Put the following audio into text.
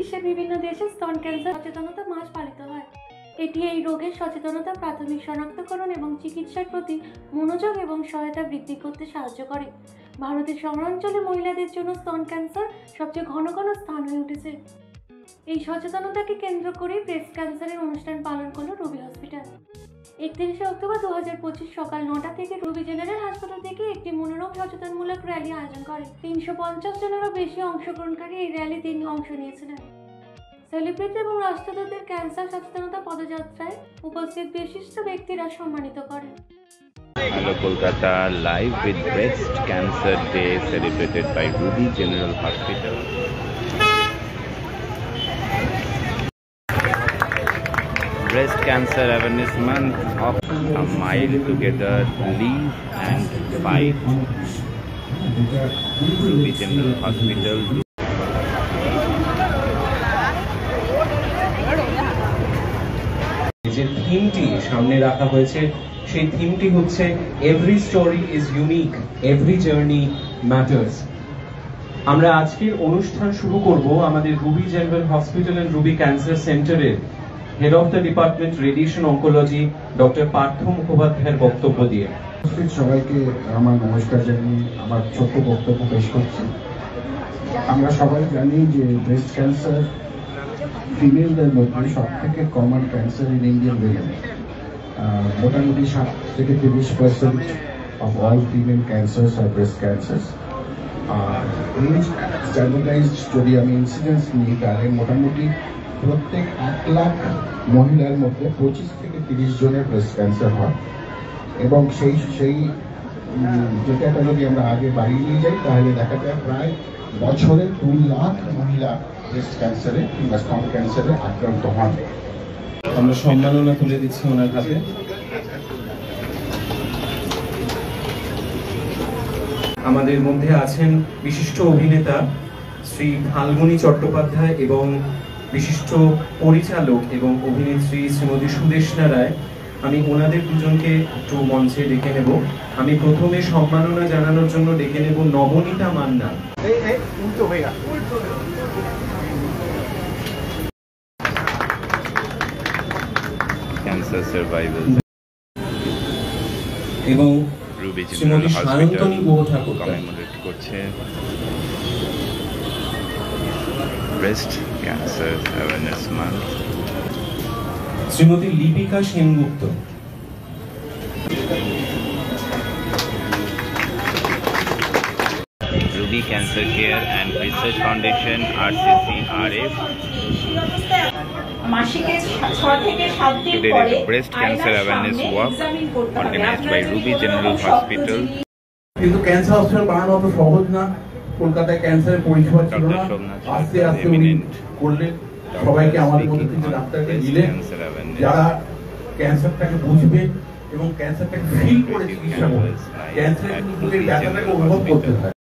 বিশ্বের বিভিন্ন দেশে স্তন ক্যান্সার সচেতনতা মাস পালিত হয়। এটি এই রোগের সচেতনতা, প্রাথমিক শনাক্তকরণ এবং চিকিৎসার প্রতি মনোযোগ এবং সহায়তা বৃদ্ধি করতে সাহায্য করে। ভারতের শহরাঞ্চলে মহিলাদের জন্য স্তন ক্যান্সার সবচেয়ে ঘন ঘন স্থান হয়ে উঠেছে। এই সচেতনতাকে কেন্দ্র করে ব্রেস্ট ক্যান্সারের অনুষ্ঠান পালন করল রুবি হসপিটাল। 31শে অক্টোবর 2025 সকাল 9টা থেকে রুবি জেনারেল হাসপাতাল থেকে একটি মনোরম সচেতনমূলক র্যালি আয়োজন করে। 350 জনেরও বেশি অংশগ্রহণকারী এই র্যালিতে অংশ নিয়েছিলেন। সেলিব্রিটি এবং রাষ্ট্রদূতদের ক্যান্সার সচেতনতা পদযাত্রায় উপস্থিত বিশিষ্ট ব্যক্তিরা সম্মানিত করেন। Hello Kolkata, live with Breast Cancer Day celebrated by Ruby General Hospital. Breast Cancer Awareness Month of A Mile Together, Live and Fight. Ruby General Hospital. যে থিমটি সামনে রাখা হয়েছে সেই থিমটি হচ্ছে every story is unique, every journey matters. আমরা আজকের অনুষ্ঠান শুরু করব আমাদের Ruby General Hospital and Ruby Cancer সেন্টারের head of the department radiation oncology doctor Partha মুখোপাধ্যায়ের বক্তব্য দিয়ে। সবাইকে আমার নমস্কার জানিয়ে আমার ছোট্ট বক্তব্য পেশ করছি। আমরা সবাই জানি যে ব্রেস্ট ক্যান্সার ফিমেলদের মধ্যে সব থেকে common cancer in Indian women. মোটামুটি 7 থেকে 30% of all female cancers are breast cancers. এই স্ট্যান্ডার্ডাইজড যদি আমি ইনসিডেন্স নিই তাহলে মোটামুটি প্রত্যেক 1 লাখ মহিলার মধ্যে 25 থেকে 30 জনের ব্রেস্ট ক্যান্সার হয়। এবং সেই যেটা যদি আমরা আগে বাড়িয়ে নিয়ে যাই তাহলে দেখা যায় প্রায় বছরে 2 লাখ মহিলা ব্রেস্ট ক্যান্সারে কিংবা স্তন ক্যান্সারে আক্রান্ত হন। আমরা সম্মাননা তুলে দিচ্ছি ওনার হাতে। আমাদের মধ্যে আছেন বিশিষ্ট অভিনেতা শ্রী ফাল্গুনী চট্টোপাধ্যায় এবং বিশিষ্ট পরিচালক এবং অভিনেত্রী শ্রীমতী সুদেষ্ণা রায়। আমি ওনাদের দুজনকে একটু মঞ্চে ডেকে নেব। আমি প্রথমে সম্মাননা জানানোর জন্য ডেকে নেব নবনীতা মান্না। Cancer survival. এবং Ruby General Hospital commemorate করছে Breast Cancer Awareness Month. Shrimati Lipika Sengupta. Ruby Cancer Care and Research Foundation RCCRF. Today is a breast cancer awareness walk organized by Ruby General Hospital. কিন্তু ক্যান্সার হসপিটাল বানানো অত সহজ না। কলকাতায় ক্যান্সারের পরিষেবা ছিল না, আস্তে আস্তে উনি করলেন। সবাইকে আমাদের মধ্যে থেকে ডাক্তারকে দিলেন যারা ক্যান্সারটাকে বুঝবে এবং ক্যান্সারটাকে ফিল করে চিকিৎসা করবে। ক্যান্সারের ব্যথাটাকে অনুভব করতে হয়।